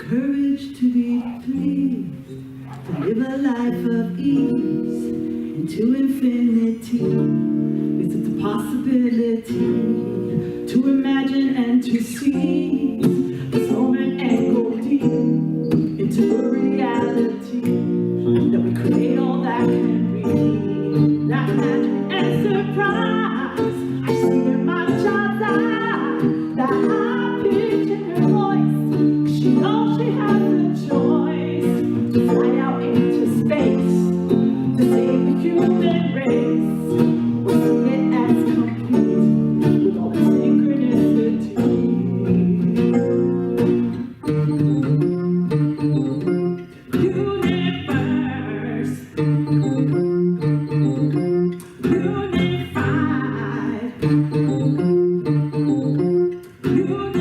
courage to be pleased, to live a life of ease into infinity. It's a possibility to imagine and to see this moment and go deep into a reality that we create all that can be. That magic and surprise I see in my child's eyes, that high pitch in her voice, 'cause she knows she has a choice to fly out into space, to save the human race. We'll see it as complete with all the synchronicity. Universe, unified, universe.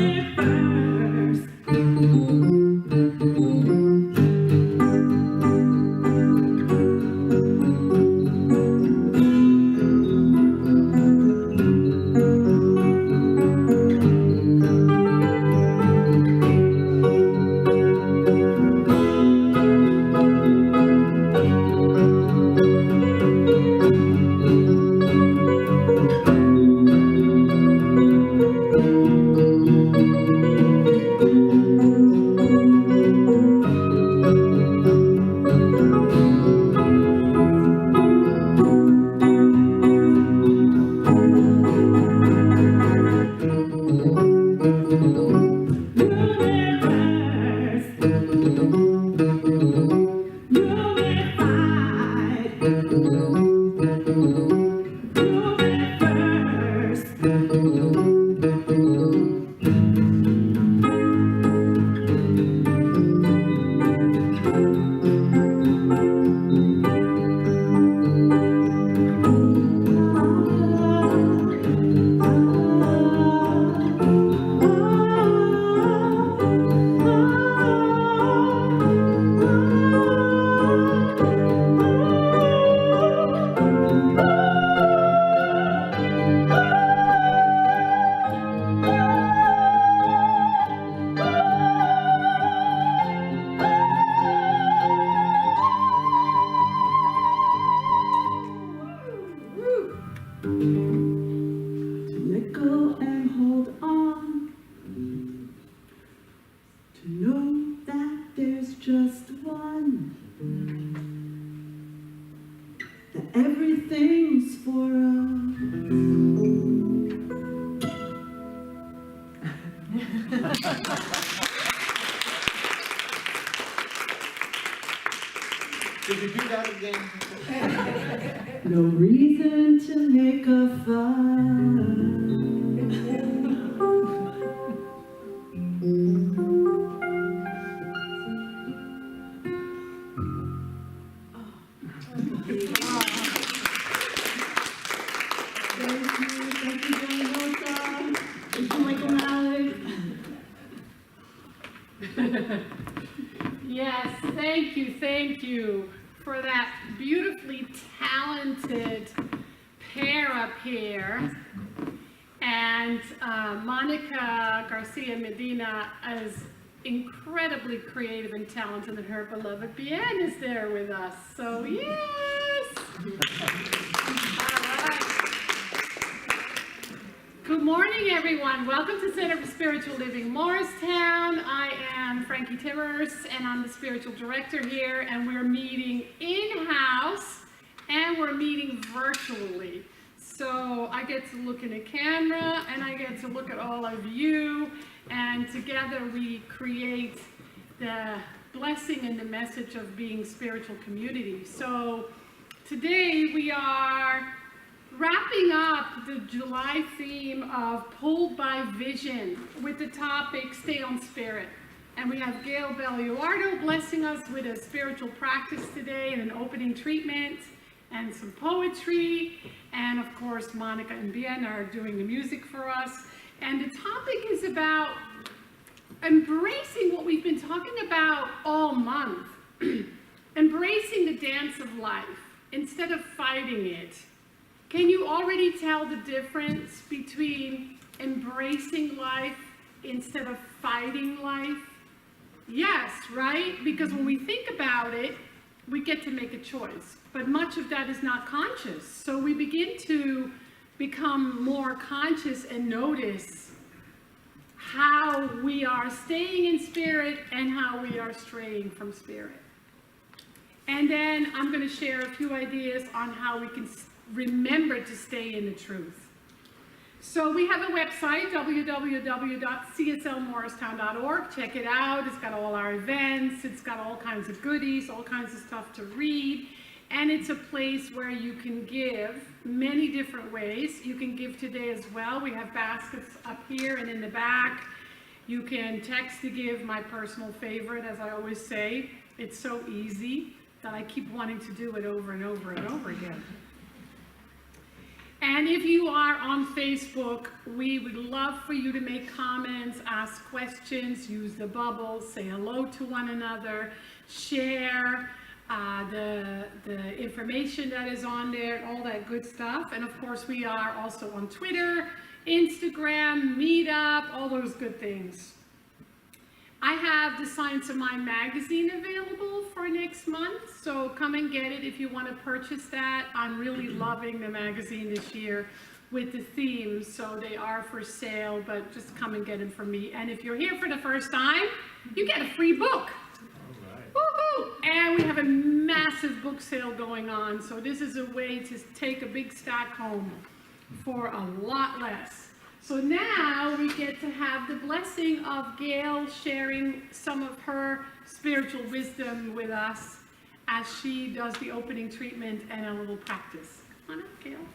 To let go and hold on, to know that there's just one, that everything's for Did you do that again? no reason to make a fuss. Thank you, Minosa. Thank you, Michael Malik. Yes, thank you for that beautifully talented pair up here. And Monica Garcia-Medina is incredibly creative and talented, and her beloved Bien is there with us. So yes! All right. Good morning, everyone. Welcome to Center for Spiritual Living Morristown. I am Frankie, and I'm the spiritual director here, and we're meeting in-house, and we're meeting virtually. So I get to look in a camera, and I get to look at all of you, and together we create the blessing and the message of being spiritual community. So today we are wrapping up the July theme of Pulled by Vision with the topic Stay on Spirit. And we have Gail Belluardo blessing us with a spiritual practice today and an opening treatment and some poetry. And of course, Monica and Bien are doing the music for us. And the topic is about embracing what we've been talking about all month. Embracing the dance of life instead of fighting it. Can you already tell the difference between embracing life instead of fighting life? Yes, right? Because when we think about it, we get to make a choice. But much of that is not conscious. So we begin to become more conscious and notice how we are staying in spirit and how we are straying from spirit. And then I'm going to share a few ideas on how we can remember to stay in the truth. So we have a website, www.cslmorristown.org. Check it out. It's got all our events. It's got all kinds of goodies, all kinds of stuff to read. And it's a place where you can give many different ways. You can give today as well. We have baskets up here and in the back. You can text to give, my personal favorite, as I always say. It's so easy that I keep wanting to do it over and over and over again. And if you are on Facebook, we would love for you to make comments, ask questions, use the bubble, say hello to one another, share the information that is on there, all that good stuff. And of course, we are also on Twitter, Instagram, Meetup, all those good things. I have the Science of Mind magazine available for next month, so come and get it if you want to purchase that. I'm really loving the magazine this year with the themes, so they are for sale, but just come and get them from me. And if you're here for the first time, you get a free book. Woohoo! And we have a massive book sale going on, so this is a way to take a big stack home for a lot less. So now we get to have the blessing of Gail sharing some of her spiritual wisdom with us as she does the opening treatment and a little practice. Come on up, Gail.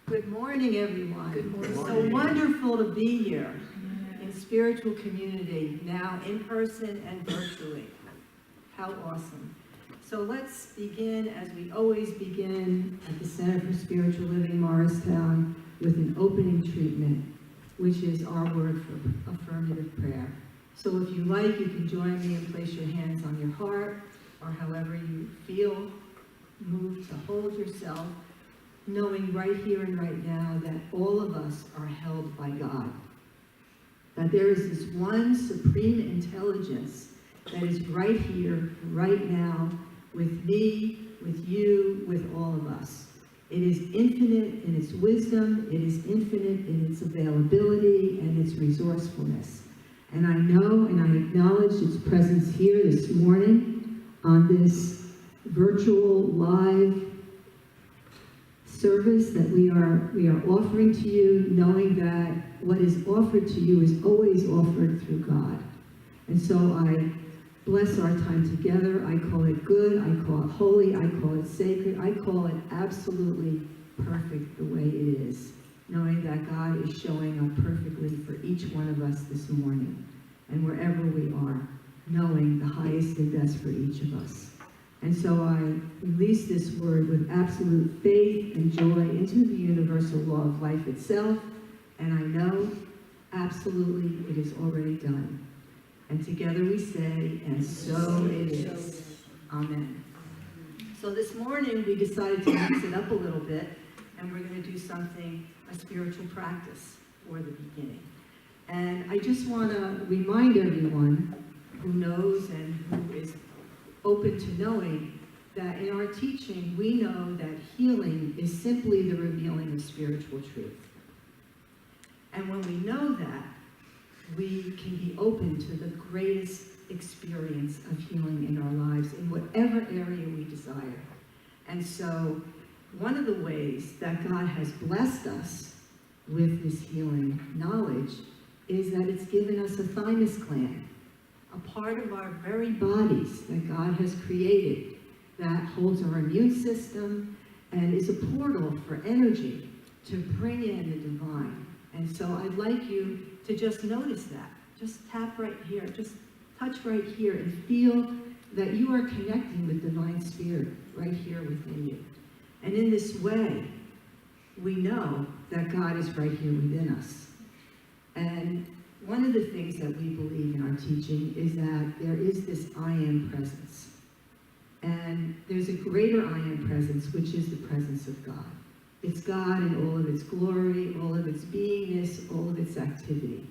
Good morning, everyone. Good morning. It's so wonderful to be here in spiritual community, now in person and virtually. How awesome. So let's begin, as we always begin at the Center for Spiritual Living Morristown, with an opening treatment, which is our word for affirmative prayer. So if you like, you can join me and place your hands on your heart, or however you feel moved to hold yourself, knowing right here and right now that all of us are held by God. That there is this one supreme intelligence that is right here, right now, with me, with you, with all of us. It is infinite in its wisdom, it is infinite in its availability and its resourcefulness. And I know and I acknowledge its presence here this morning on this virtual live service that we are offering to you, knowing that what is offered to you is always offered through God. And so I bless our time together. I call it good, I call it holy, I call it sacred, I call it absolutely perfect the way it is, knowing that God is showing up perfectly for each one of us this morning, and wherever we are, knowing the highest and best for each of us. And so I release this word with absolute faith and joy into the universal law of life itself, and I know absolutely it is already done. And together we say, and so it is. Amen. So this morning we decided to mix it up a little bit, and we're going to do something, a spiritual practice for the beginning. And I just want to remind everyone who knows and who is open to knowing that in our teaching, we know that healing is simply the revealing of spiritual truth. And when we know that, we can be open to the greatest experience of healing in our lives in whatever area we desire. And so one of the ways that God has blessed us with this healing knowledge is that it's given us a thymus gland, a part of our very bodies that God has created that holds our immune system and is a portal for energy to bring in the divine. And so I'd like you to just notice that. Just tap right here, just touch right here and feel that you are connecting with divine spirit right here within you. And in this way, we know that God is right here within us. And one of the things that we believe in our teaching is that there is this I am presence. And there's a greater I am presence, which is the presence of God. It's God in all of its glory, all of its beingness, all of its activity.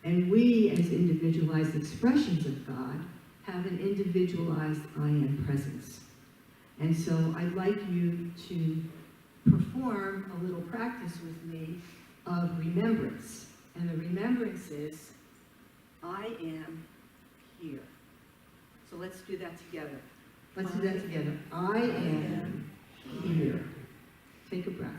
And we, as individualized expressions of God, have an individualized I am presence. And so I'd like you to perform a little practice with me of remembrance. And the remembrance is, I am here. So let's do that together. Let's do that together. I am here. Take a breath.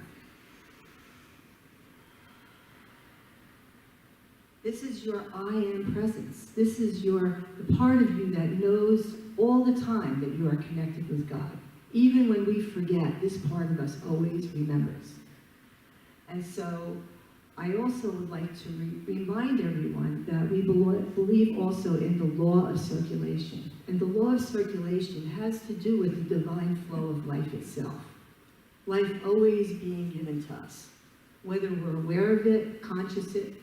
This is your I am presence. This is the part of you that knows all the time that you are connected with God. Even when we forget, this part of us always remembers. And so I also would like to remind everyone that we believe also in the law of circulation. And the law of circulation has to do with the divine flow of life itself. Life always being given to us, whether we're aware of it, conscious it,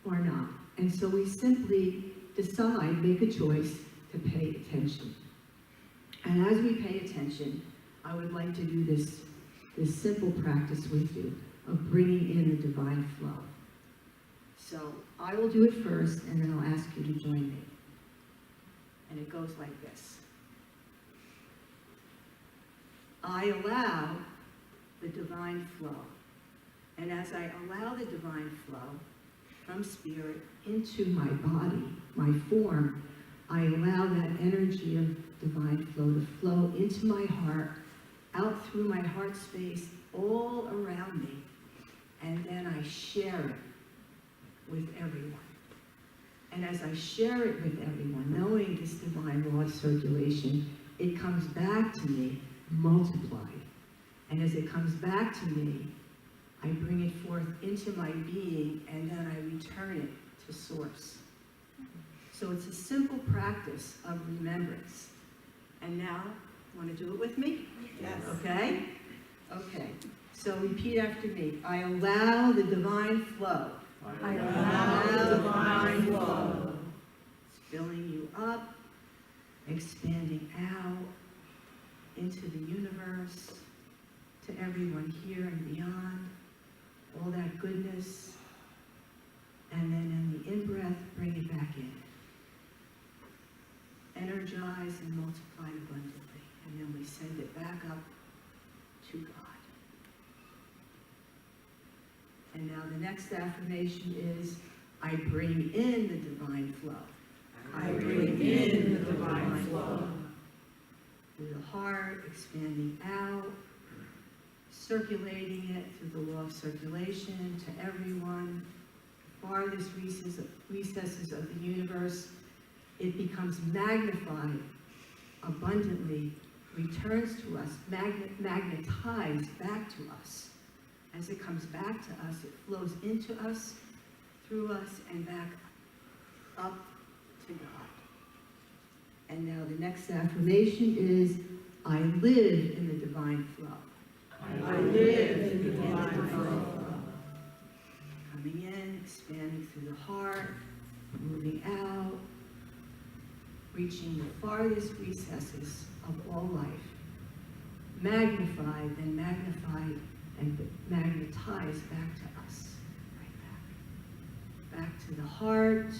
or not. And so we simply decide, make a choice to pay attention. And as we pay attention, I would like to do this simple practice with you of bringing in the divine flow. So I will do it first, and then I'll ask you to join me. And it goes like this. I allow the divine flow. And as I allow the divine flow from spirit into my body, my form, I allow that energy of divine flow to flow into my heart, out through my heart space, all around me. And then I share it with everyone. And as I share it with everyone, knowing this divine law of circulation, it comes back to me multiplied. And as it comes back to me, I bring it forth into my being, and then I return it to source. So it's a simple practice of remembrance. And now, want to do it with me? Yes. Okay? Okay. So repeat after me. I allow the divine flow. I allow the divine flow. It's filling you up, expanding out into the universe, to everyone here and beyond, all that goodness. And then in the in-breath, bring it back in. Energize and multiply abundantly. And then we send it back up to God. And now the next affirmation is, I bring in the divine flow. I bring in the divine flow. Through the heart, expanding out, circulating it through the law of circulation to everyone, farthest recesses of the universe. It becomes magnified abundantly, returns to us, magnetized back to us. As it comes back to us, it flows into us, through us, and back up to God. And now the next affirmation is, I live in the divine flow. I live in the divine flow. Coming in, expanding through the heart, moving out, reaching the farthest recesses of all life, magnified and magnified and magnetized back to us, right back. Back to the heart,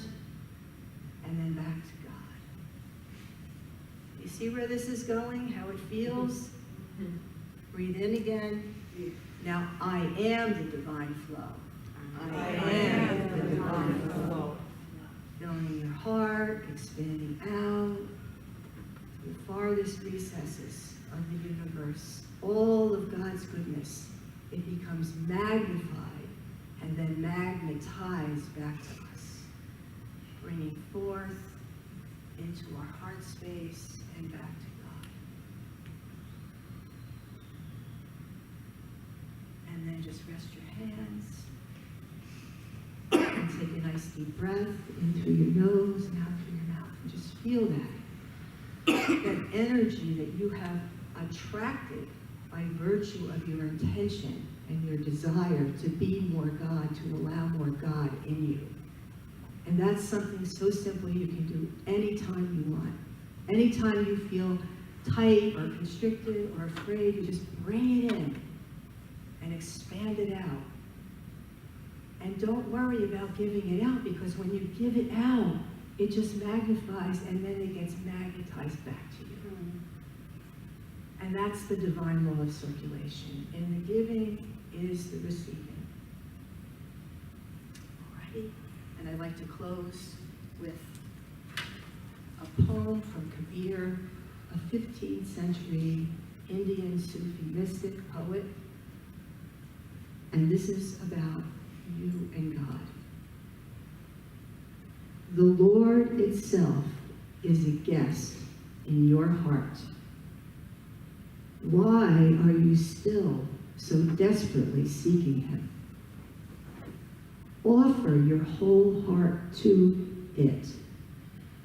and then back to God. You see where this is going, how it feels? Breathe in again. Now, I am the divine flow. I am the divine flow. Filling your heart, expanding out, the farthest recesses of the universe, all of God's goodness. It becomes magnified and then magnetized back to us, bringing forth into our heart space and back to God. And then just rest your hands and take a nice deep breath in through your nose and out through your mouth. And just feel that energy that you have attracted by virtue of your intention and your desire to be more God, to allow more God in you. And that's something so simple you can do anytime you want. Anytime you feel tight or constricted or afraid, you just bring it in. and expand it out. And don't worry about giving it out, because when you give it out, it just magnifies and then it gets magnetized back to you. And that's the divine law of circulation. In the giving is the receiving. Alrighty? And I'd like to close with a poem from Kabir, a 15th century Indian Sufi mystic poet. And this is about you and God. The Lord itself is a guest in your heart. Why are you still so desperately seeking him? Offer your whole heart to it,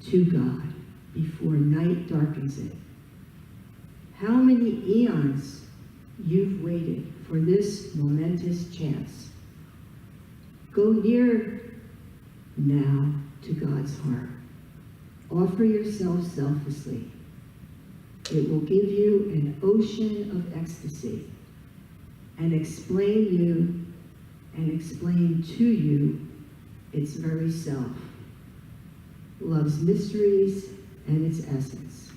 to God, before night darkens it. How many eons you've waited for this momentous chance. Go near now to God's heart. Offer yourself selflessly. It will give you an ocean of ecstasy and explain to you its very self, love's mysteries and its essence.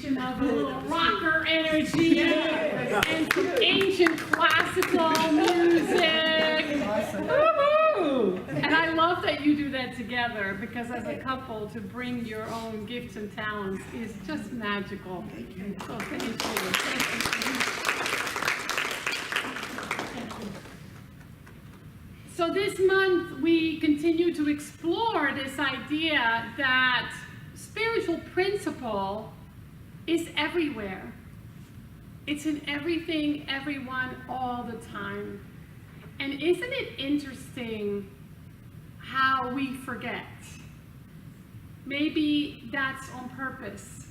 combination of a little rocker energy and some ancient classical music. Woo-hoo! And I love that you do that together, because as a couple, to bring your own gifts and talents is just magical. So thank you. So this month, we continue to explore this idea that spiritual principle is everywhere. It's in everything, everyone, all the time. And isn't it interesting how we forget? Maybe that's on purpose.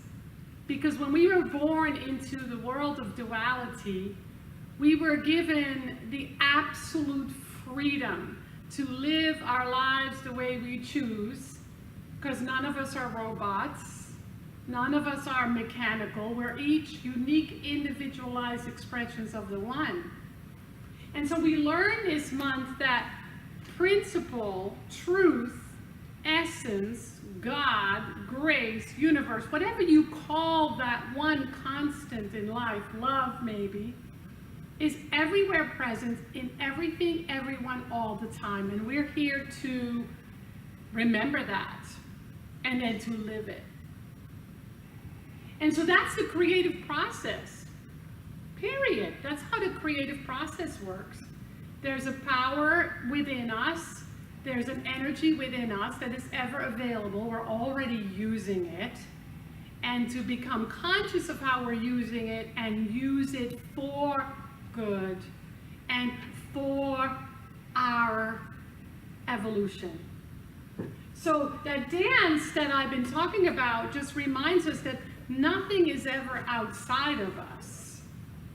Because when we were born into the world of duality, we were given the absolute freedom to live our lives the way we choose, because none of us are robots, none of us are mechanical. We're each unique, individualized expressions of the one. And so we learn this month that principle, truth, essence, God, grace, universe, whatever you call that one constant in life, love maybe, is everywhere present in everything, everyone, all the time. And we're here to remember that and then to live it. And so that's the creative process, period. That's how the creative process works. There's a power within us. There's an energy within us that is ever available. We're already using it. And to become conscious of how we're using it and use it for good and for our evolution. So that dance that I've been talking about just reminds us that nothing is ever outside of us.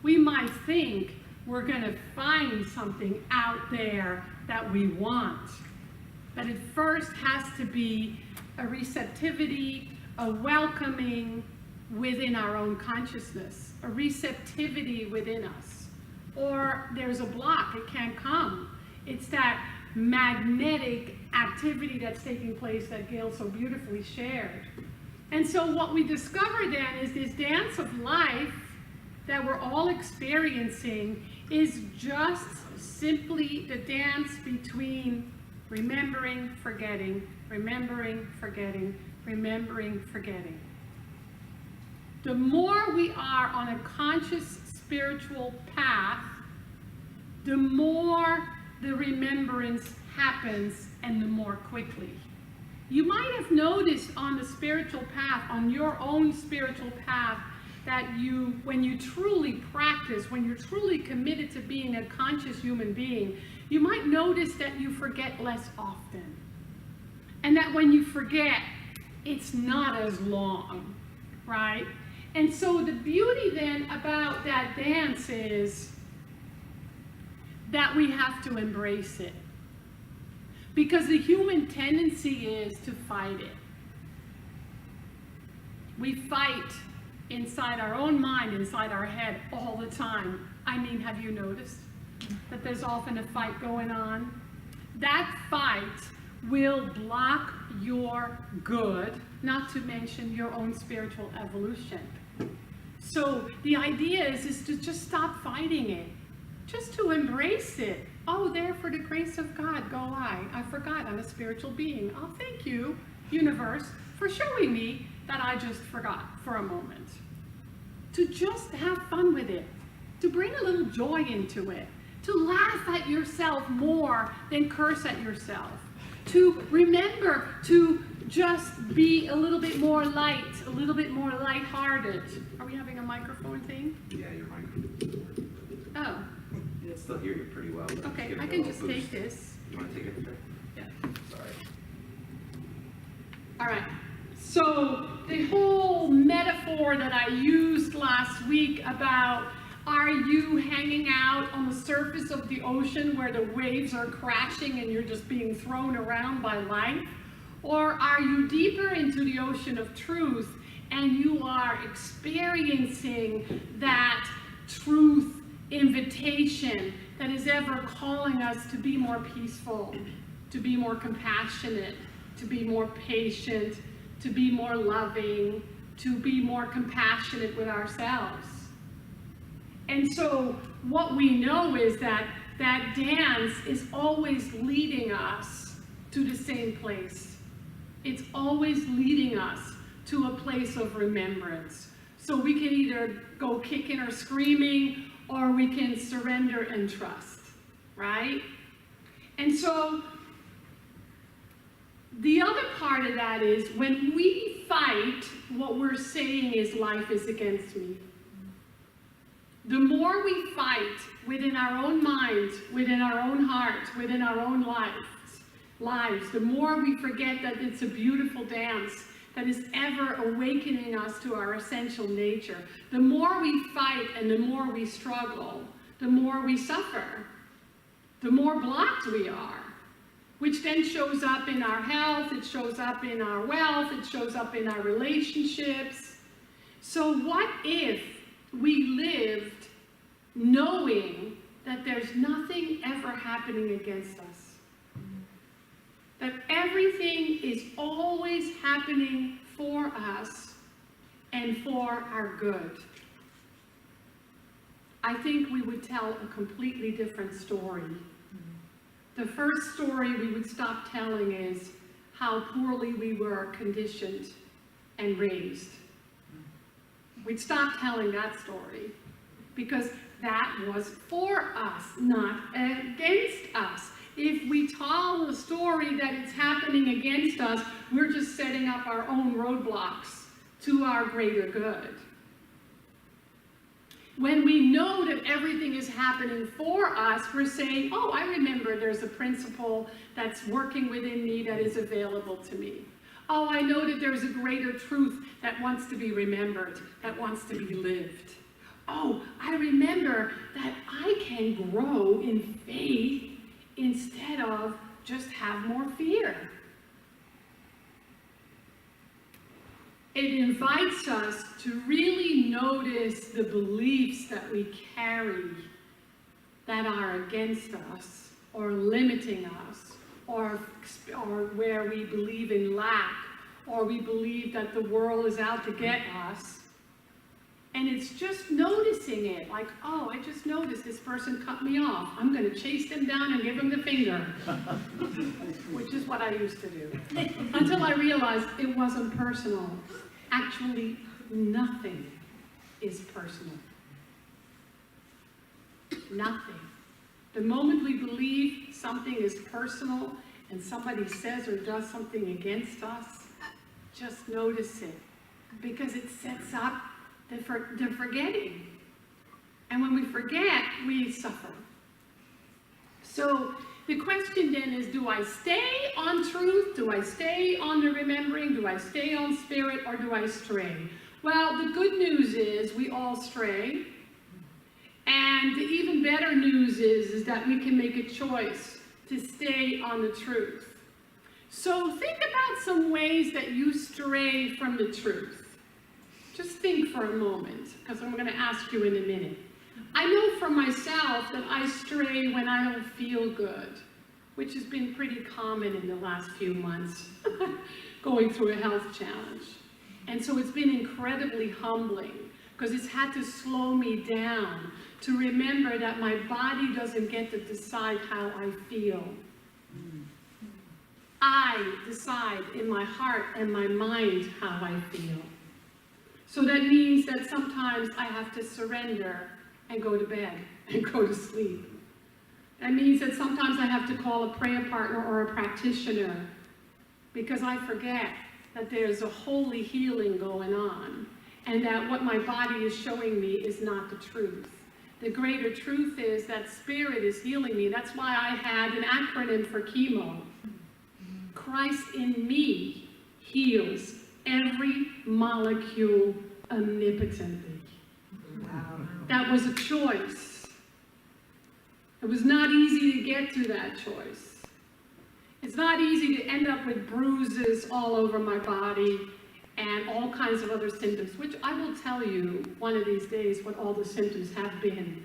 We might think we're going to find something out there that we want, but it first has to be a receptivity, a welcoming within our own consciousness, a receptivity within us. Or there's a block, it can't come. It's that magnetic activity that's taking place that Gail so beautifully shared. And so what we discover then is this dance of life that we're all experiencing is just simply the dance between remembering, forgetting, remembering, forgetting, remembering, forgetting. The more we are on a conscious spiritual path, the more the remembrance happens and the more quickly. You might have noticed on the spiritual path, on your own spiritual path, that when you truly practice, when you're truly committed to being a conscious human being, you might notice that you forget less often. And that when you forget, it's not as long, right? And so the beauty then about that dance is that we have to embrace it. Because the human tendency is to fight it. We fight inside our own mind, inside our head all the time. I mean, have you noticed that there's often a fight going on? That fight will block your good, not to mention your own spiritual evolution. So the idea is to just stop fighting it, just to embrace it. Oh, there for the grace of God go I forgot I'm a spiritual being. Oh, thank you, universe, for showing me that I just forgot for a moment. To just have fun with it, to bring a little joy into it, to laugh at yourself more than curse at yourself, to remember to just be a little bit more light, a little bit more lighthearted. Are we having a microphone thing? Yeah, your microphone. Oh, Yeah, still hear you pretty well. but okay, give it I a can little just boost. take this. You want to take it? Yeah. Sorry. All right. So the whole metaphor that I used last week about are you hanging out on the surface of the ocean where the waves are crashing and you're just being thrown around by life? Or are you deeper into the ocean of truth and you are experiencing that truth invitation that is ever calling us to be more peaceful, to be more compassionate, to be more patient, to be more loving, to be more compassionate with ourselves. And so what we know is that that dance is always leading us to the same place. It's always leading us to a place of remembrance. So we can either go kicking or screaming, or we can surrender and trust, right? And so the other part of that is when we fight, what we're saying is life is against me. The more we fight within our own minds, within our own hearts, within our own lives, the more we forget that it's a beautiful dance that is ever awakening us to our essential nature. The more we fight and the more we struggle, the more we suffer, the more blocked we are, which then shows up in our health, it shows up in our wealth, it shows up in our relationships. So what if we lived knowing that there's nothing ever happening against us? That everything is always happening for us and for our good. I think we would tell a completely different story. The first story we would stop telling is how poorly we were conditioned and raised. We'd stop telling that story because that was for us, not against us. If we tell the story that it's happening against us, we're just setting up our own roadblocks to our greater good. When we know that everything is happening for us, we're saying, oh, I remember there's a principle that's working within me that is available to me. Oh, I know that there's a greater truth that wants to be remembered, that wants to be lived. Oh, I remember that I can grow in faith instead of just have more fear. It invites us to really notice the beliefs that we carry that are against us or limiting us, or where we believe in lack, or we believe that the world is out to get us. And it's just noticing it, like, oh, I just noticed this person cut me off. I'm going to chase them down and give them the finger, which is what I used to do. Until I realized it wasn't personal. Actually, nothing is personal. Nothing. The moment we believe something is personal and somebody says or does something against us, just notice it, because it sets up the forgetting. And when we forget, we suffer. So the question then is, do I stay on truth? Do I stay on the remembering? Do I stay on spirit, or do I stray? Well, the good news is we all stray. And the even better news is that we can make a choice to stay on the truth. So think about some ways that you stray from the truth. Just think for a moment, because I'm going to ask you in a minute. I know for myself that I stray when I don't feel good, which has been pretty common in the last few months, going through a health challenge. And so it's been incredibly humbling, because it's had to slow me down to remember that my body doesn't get to decide how I feel. I decide in my heart and my mind how I feel. So that means that sometimes I have to surrender and go to bed and go to sleep. That means that sometimes I have to call a prayer partner or a practitioner, because I forget that there's a holy healing going on, and that what my body is showing me is not the truth. The greater truth is that spirit is healing me. That's why I had an acronym for chemo. Christ in me heals every molecule omnipotently. Wow. That was a choice. It was not easy to get to that choice. It's not easy to end up with bruises all over my body and all kinds of other symptoms, which I will tell you one of these days what all the symptoms have been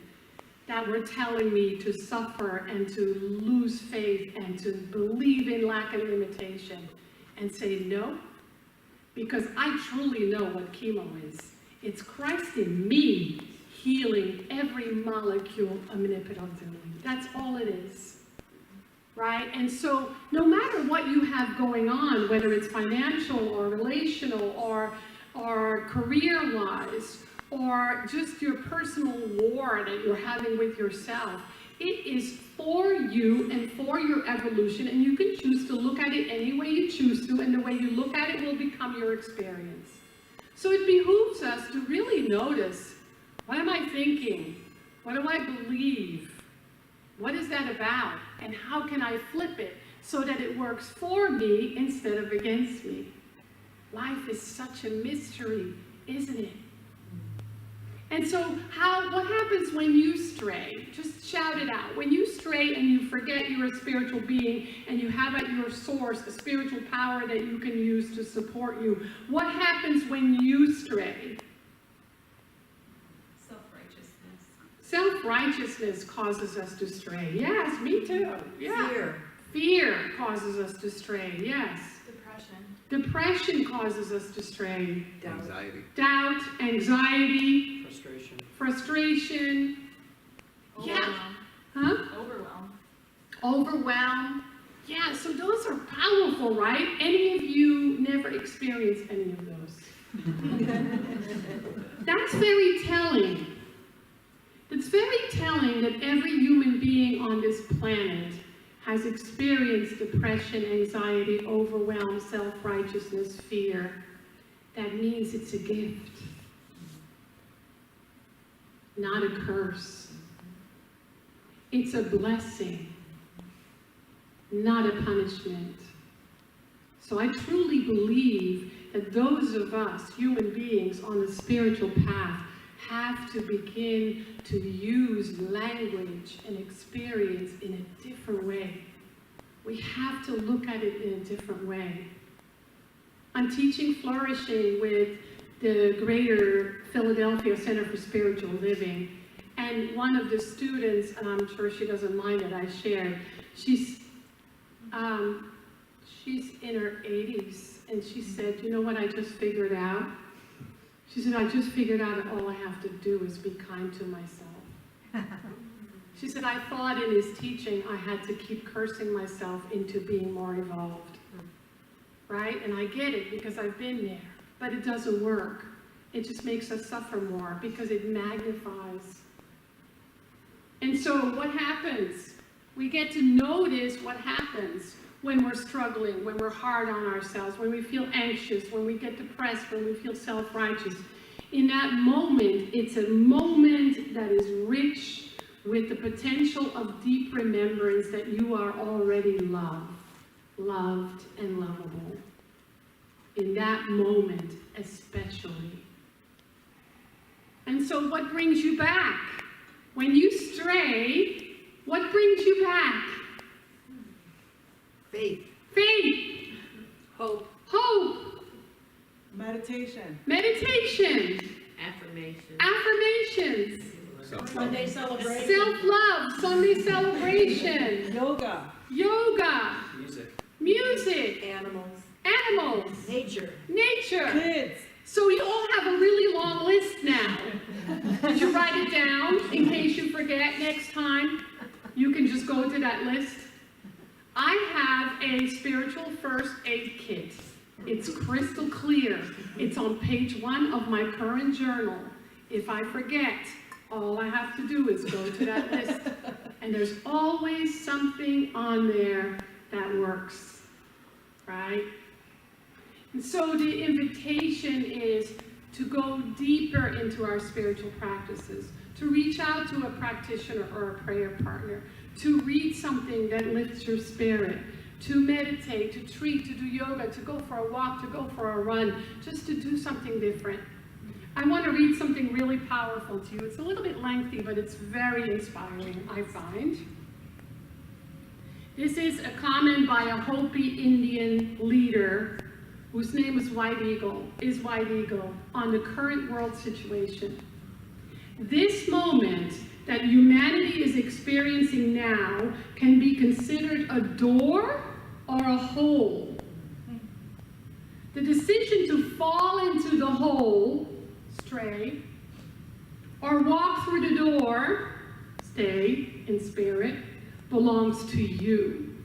that were telling me to suffer and to lose faith and to believe in lack and limitation, and say, no, because I truly know what chemo is. It's Christ in me healing every molecule of manipulative doing. That's all it is, right? And so no matter what you have going on, whether it's financial or relational or career-wise, or just your personal war that you're having with yourself, it is for you and for your evolution, and you can choose to look at it any way you choose to, and the way you look at it will become your experience. So it behooves us to really notice, what am I thinking? What do I believe? What is that about? And how can I flip it so that it works for me instead of against me? Life is such a mystery, isn't it? And so what happens when you stray? Just shout it out. When you stray and you forget you're a spiritual being and you have at your source a spiritual power that you can use to support you, what happens when you stray? Self-righteousness. Self-righteousness causes us to stray. Yes, me too. Yeah. Fear. Fear causes us to stray. Yes. Depression. Depression causes us to stray. Anxiety. Doubt, anxiety, Frustration. frustration. Yeah. Huh? Overwhelm. Overwhelm. Yeah, so those are powerful, right? Any of you never experienced any of those? That's very telling. It's very telling that every human being on this planet has experienced depression, anxiety, overwhelm, self-righteousness, fear. That means it's a gift, not a curse. It's a blessing, not a punishment. So I truly believe that those of us, human beings on the spiritual path, have to begin to use language and experience in a different way. We have to look at it in a different way. I'm teaching flourishing with the Greater Philadelphia Center for Spiritual Living, and one of the students, and I'm sure she doesn't mind that I shared, she's in her 80s, and she said, you know what I just figured out? She said, I just figured out that all I have to do is be kind to myself. She said, I thought in his teaching I had to keep cursing myself into being more evolved. Right? And I get it because I've been there. But it doesn't work. It just makes us suffer more because it magnifies. And so what happens? We get to notice what happens when we're struggling, when we're hard on ourselves, when we feel anxious, when we get depressed, when we feel self-righteous. In that moment, it's a moment that is rich with the potential of deep remembrance that you are already loved and lovable. In that moment, especially. And so what brings you back? When you stray, what brings you back? Faith. Faith. Hope. Hope. Meditation. Meditation. Affirmation. Affirmations. Sunday celebration. Self-love. Sunday celebration. Yoga. Yoga. Music. Music. Animals. Animals. Nature. Nature. Kids. So you all have a really long list now. Did you write it down in case you forget next time? You can just go to that list. I have a spiritual first aid kit. It's crystal clear. It's on page 1 of my current journal. If I forget, all I have to do is go to that list. And there's always something on there that works, right? And so the invitation is to go deeper into our spiritual practices, to reach out to a practitioner or a prayer partner, to read something that lifts your spirit, to meditate, to treat, to do yoga, to go for a walk, to go for a run, just to do something different. I want to read something really powerful to you. It's a little bit lengthy, but it's very inspiring, I find. This is a comment by a Hopi Indian leader whose name is White Eagle, on the current world situation. This moment that humanity is experiencing now can be considered a door or a hole. The decision to fall into the hole, stray, or walk through the door, stay in spirit, belongs to you.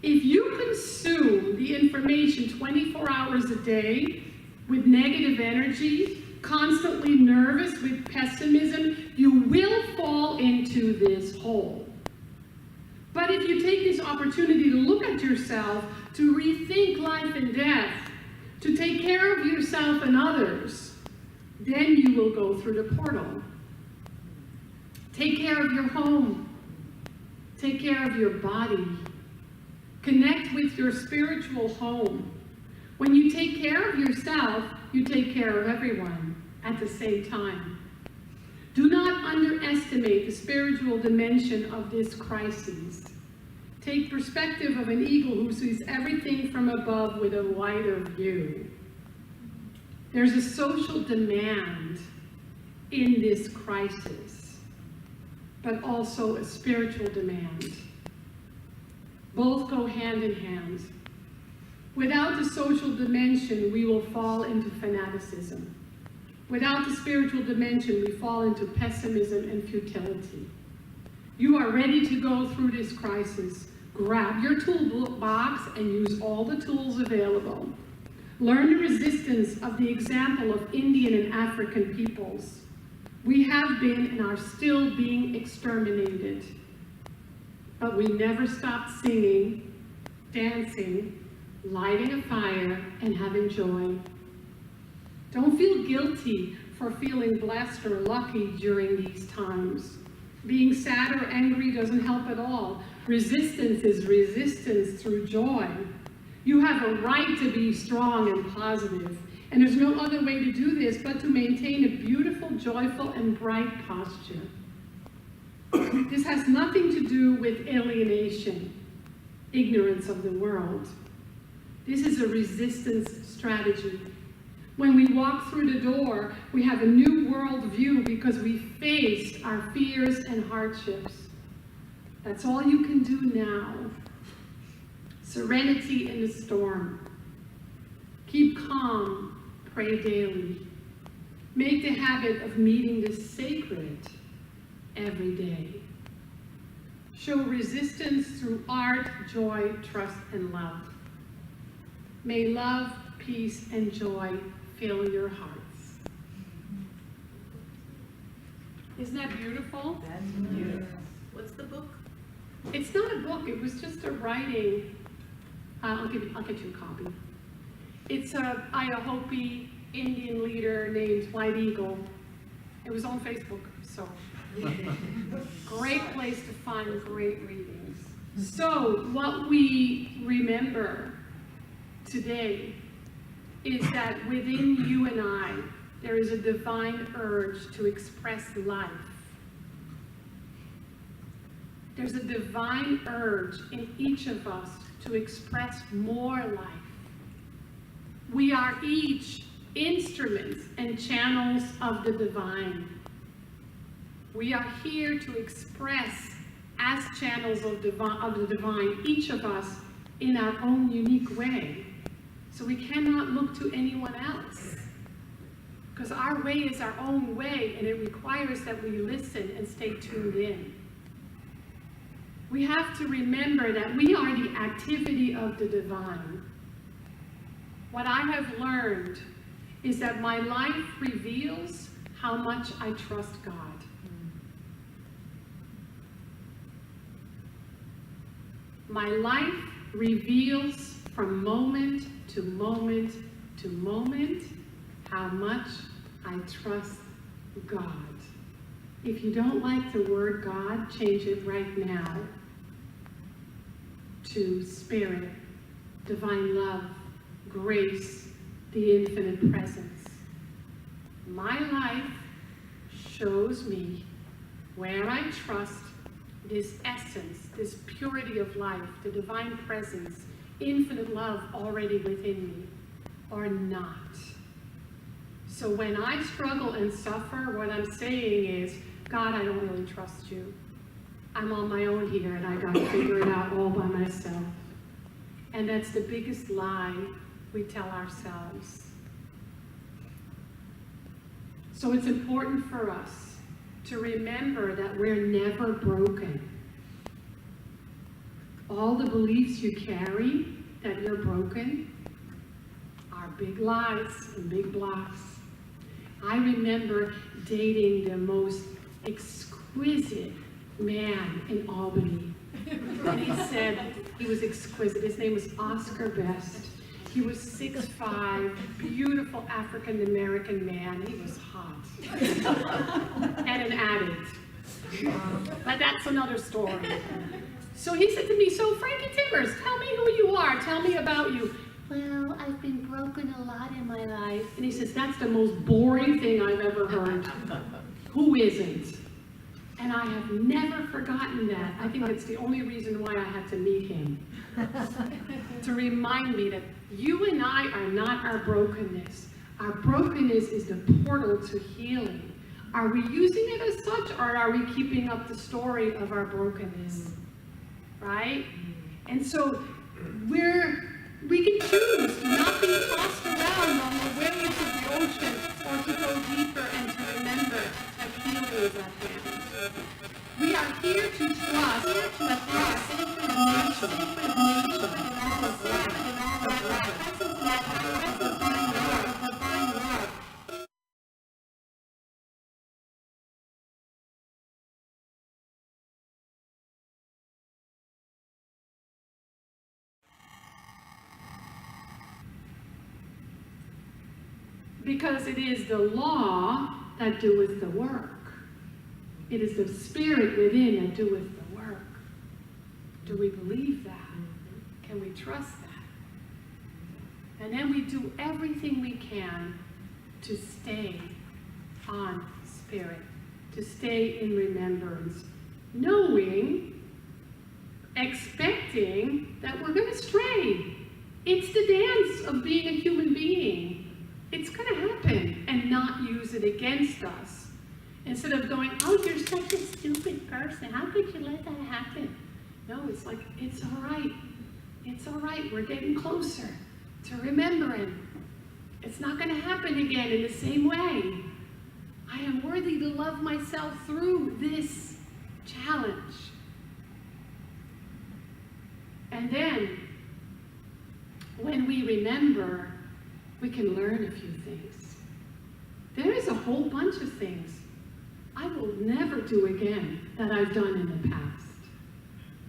If you consume the information 24 hours a day with negative energy, constantly nervous with pessimism, you will fall into this hole. But if you take this opportunity to look at yourself, to rethink life and death, to take care of yourself and others, then you will go through the portal. Take care of your home. Take care of your body. Connect with your spiritual home. When you take care of yourself, you take care of everyone at the same time. Do not underestimate the spiritual dimension of this crisis. Take perspective of an eagle who sees everything from above with a wider view. There's a social demand in this crisis, but also a spiritual demand. Both go hand in hand. Without the social dimension, we will fall into fanaticism. Without the spiritual dimension, we fall into pessimism and futility. You are ready to go through this crisis. Grab your toolbox and use all the tools available. Learn the resistance of the example of Indian and African peoples. We have been and are still being exterminated. But we never stopped singing, dancing, lighting a fire, and having joy. Don't feel guilty for feeling blessed or lucky during these times. Being sad or angry doesn't help at all. Resistance is resistance through joy. You have a right to be strong and positive, and there's no other way to do this but to maintain a beautiful, joyful, and bright posture. This has nothing to do with alienation, ignorance of the world. This is a resistance strategy. When we walk through the door, we have a new world view because we face our fears and hardships. That's all you can do now. Serenity in the storm. Keep calm, pray daily. Make the habit of meeting the sacred every day. Show resistance through art, joy, trust, and love. May love, peace, and joy fill your hearts. Isn't that beautiful? That's beautiful. What's the book? It's not a book, it was just a writing. I'll get you a copy. It's a Hopi Indian leader named White Eagle. It was on Facebook, so great place to find great readings. So what we remember today is that within you and I, there is a divine urge to express life. There's a divine urge in each of us to express more life. We are each instruments and channels of the divine. We are here to express as channels of the divine, each of us in our own unique way. So we cannot look to anyone else, because our way is our own way, and it requires that we listen and stay tuned in. We have to remember that we are the activity of the divine. What I have learned is that my life reveals how much I trust God. My life reveals from moment to moment to moment how much I trust God. If you don't like the word God, change it right now to Spirit, divine love, grace, the infinite presence. My life shows me where I trust this essence, this purity of life, the divine presence, infinite love already within me, or not. So when I struggle and suffer, what I'm saying is, God, I don't really trust you. I'm on my own here, and I got to figure it out all by myself. And that's the biggest lie we tell ourselves. So it's important for us to remember that we're never broken. All the beliefs you carry that you're broken are big lies and big blocks. I remember dating the most exquisite man in Albany. And he said he was exquisite. His name was Oscar Best. He was 6'5", beautiful African-American man. He was hot. And an addict. But that's another story. So he said to me, so Frankie Timbers, tell me who you are. Tell me about you. Well, I've been broken a lot in my life. And he says, that's the most boring thing I've ever heard. Who isn't? And I have never forgotten that. I think it's the only reason why I had to meet him. To remind me that you and I are not our brokenness. Our brokenness is the portal to healing. Are we using it as such, or are we keeping up the story of our brokenness? Right? And so we can choose to not be tossed around on the waves of the ocean, or to go deeper and to remember that healing is at hand. We are here to trust that there is sacred nature, because it is the law that doeth the work. It is the spirit within that doeth the work. Do we believe that? Can we trust that? And then we do everything we can to stay on spirit, to stay in remembrance, knowing, expecting that we're going to stray. It's the dance of being a human being. It's going to happen, and not use it against us. Instead of going, oh, you're such a stupid person. How could you let that happen? No, it's like, it's all right. It's all right. We're getting closer to remembering. It's not going to happen again in the same way. I am worthy to love myself through this challenge. And then, when we remember, we can learn a few things. There is a whole bunch of things I will never do again that I've done in the past.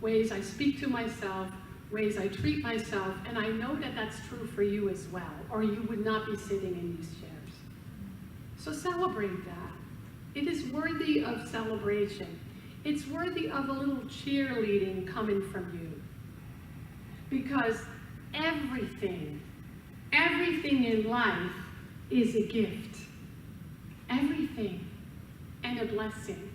Ways I speak to myself, ways I treat myself, and I know that that's true for you as well, or you would not be sitting in these chairs. So celebrate that. It is worthy of celebration. It's worthy of a little cheerleading coming from you. Because everything in life is a gift. Everything. And a blessing.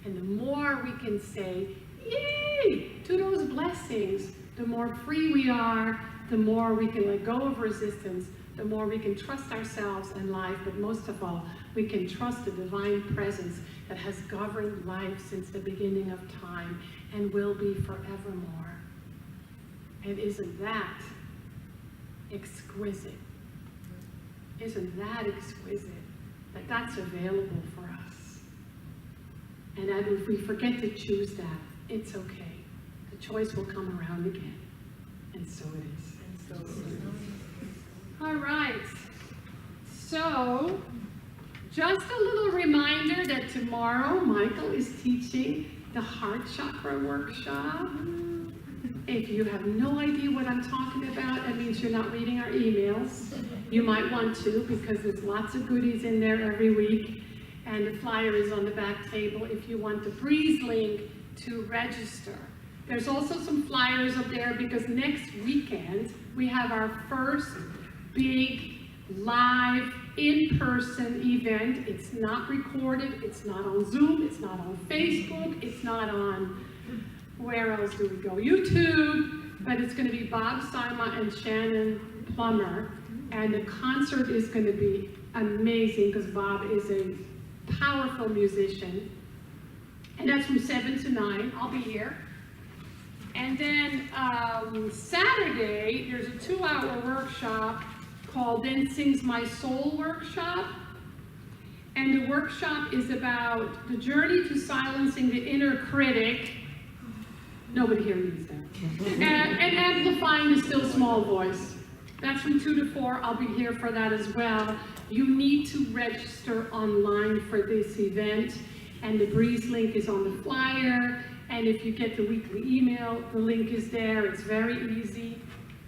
And the more we can say, yay, to those blessings, the more free we are, the more we can let go of resistance, the more we can trust ourselves and life, but most of all, we can trust the divine presence that has governed life since the beginning of time and will be forevermore. And isn't that exquisite? Isn't that exquisite that that's available for us? And if we forget to choose that, it's okay. The choice will come around again. And so it is. And so it is. All right. So, just a little reminder that tomorrow Michael is teaching the heart chakra workshop. If you have no idea what I'm talking about, that means you're not reading our emails. You might want to, because there's lots of goodies in there every week. And the flyer is on the back table if you want the Breeze link to register. There's also some flyers up there because next weekend we have our first big live in-person event. It's not recorded, it's not on Zoom, it's not on Facebook, it's not on, where else do we go? YouTube, but it's going to be Bob Sima and Shannon Plummer. And the concert is going to be amazing because Bob is a powerful musician. And that's from 7 to 9. I'll be here. And And then Saturday, there's a 2-hour workshop called Then Sings My Soul Workshop. And the workshop is about the journey to silencing the inner critic. Nobody here reads that. And amplifying the still small voice. That's from 2 to 4. I'll be here for that as well. You need to register online for this event. And the Breeze link is on the flyer. And if you get the weekly email, the link is there. It's very easy.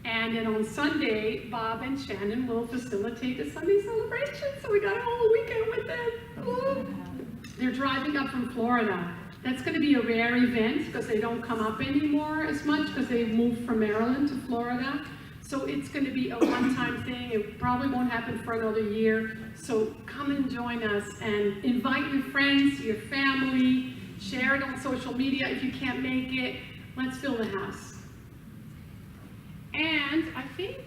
And then on Sunday, Bob and Shannon will facilitate the Sunday celebration. So we got a whole weekend with them. Ooh. They're driving up from Florida. That's going to be a rare event because they don't come up anymore as much because they moved from Maryland to Florida. So it's going to be a one-time thing. It probably won't happen for another year. So come and join us and invite your friends, your family, share it on social media if you can't make it. Let's fill the house. And I think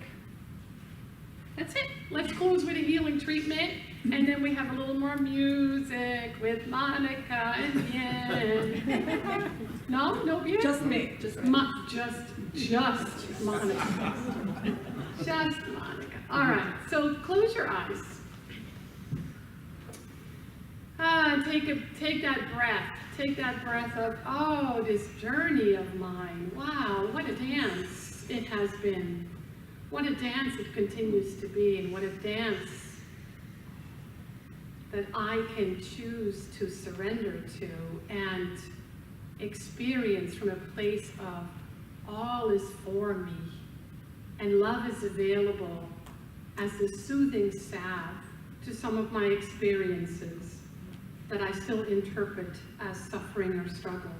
that's it. Let's close with a healing treatment. And then we have a little more music with Monica and Yen. No Yen? Just me. Just Monica. Just Monica. All right, so close your eyes. Take that breath. Take that breath of, oh, this journey of mine. Wow, what a dance it has been. What a dance it continues to be, and what a dance that I can choose to surrender to and experience from a place of all is for me, and love is available as the soothing salve to some of my experiences that I still interpret as suffering or struggle.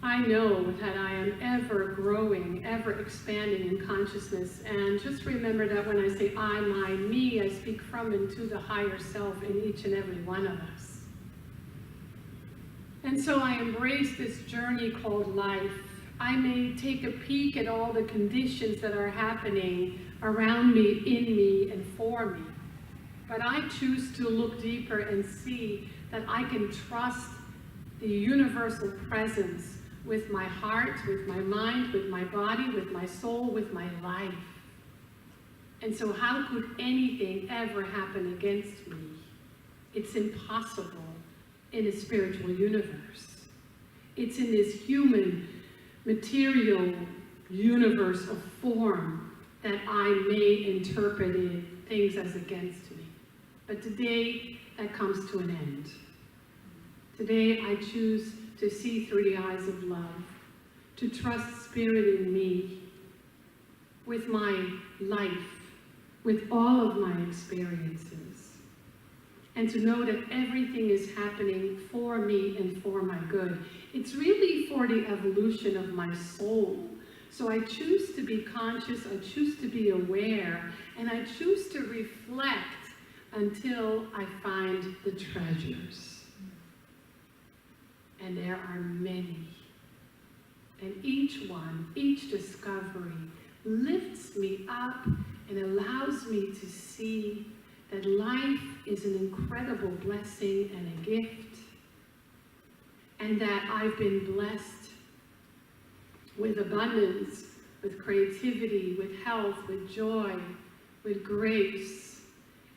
I know that I am ever growing, ever expanding in consciousness, and just remember that when I say I, my, me, I speak from and to the higher self in each and every one of us. And so I embrace this journey called life. I may take a peek at all the conditions that are happening around me, in me, and for me, but I choose to look deeper and see that I can trust the universal presence with my heart, with my mind, with my body, with my soul, with my life. And so how could anything ever happen against me? It's impossible in a spiritual universe. It's in this human, material universe of form that I may interpret things as against me. But today, that comes to an end. Today, I choose to see through the eyes of love, to trust Spirit in me, with my life, with all of my experiences, and to know that everything is happening for me and for my good. It's really for the evolution of my soul. So I choose to be conscious, I choose to be aware, and I choose to reflect until I find the treasures. And there are many. And each one, each discovery lifts me up and allows me to see that life is an incredible blessing and a gift, and that I've been blessed with abundance, with creativity, with health, with joy, with grace,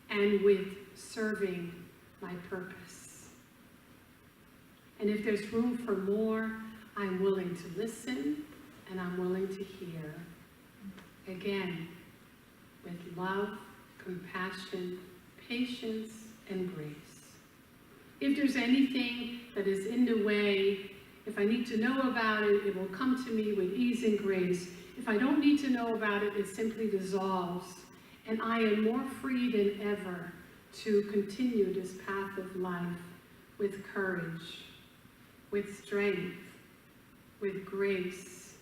and with serving my purpose. And if there's room for more, I'm willing to listen and I'm willing to hear. Again, with love, compassion, patience, and grace. If there's anything that is in the way, if I need to know about it, it will come to me with ease and grace. If I don't need to know about it, it simply dissolves. And I am more free than ever to continue this path of life with courage, with strength, with grace,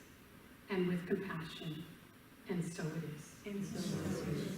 and with compassion. And so it is. And so it is.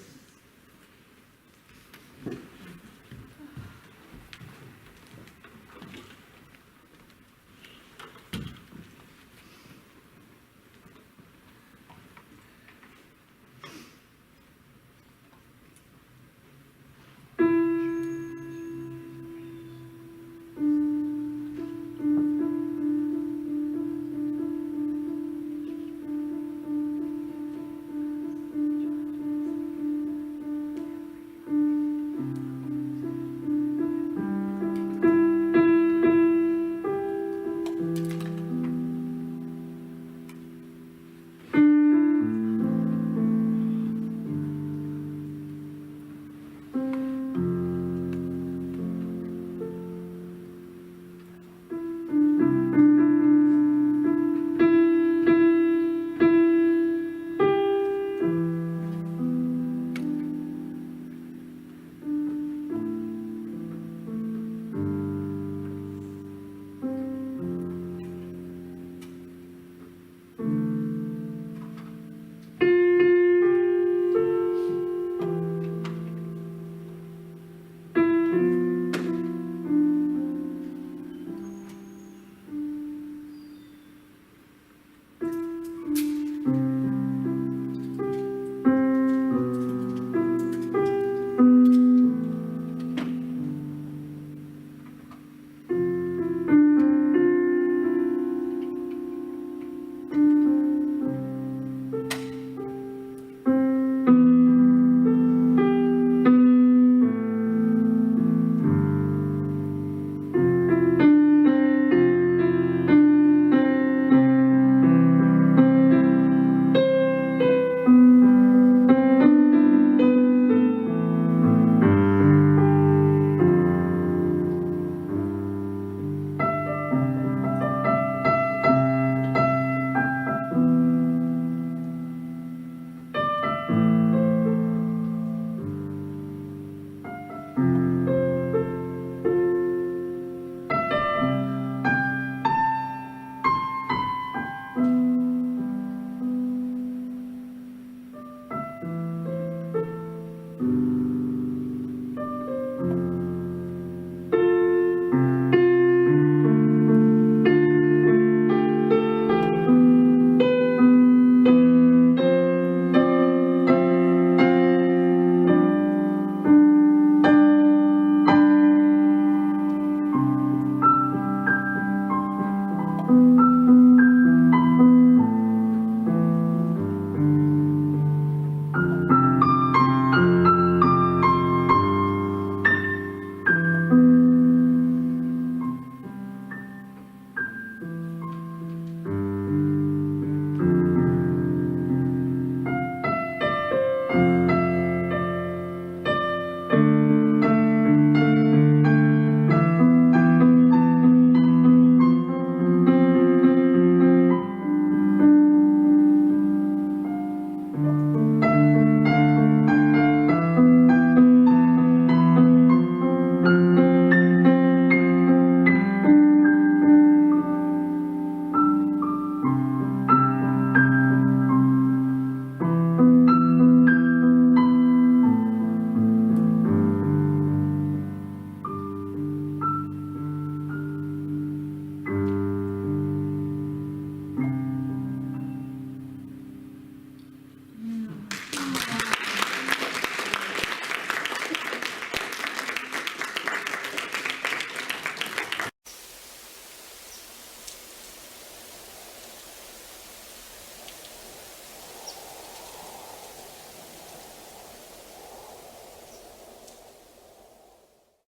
Thank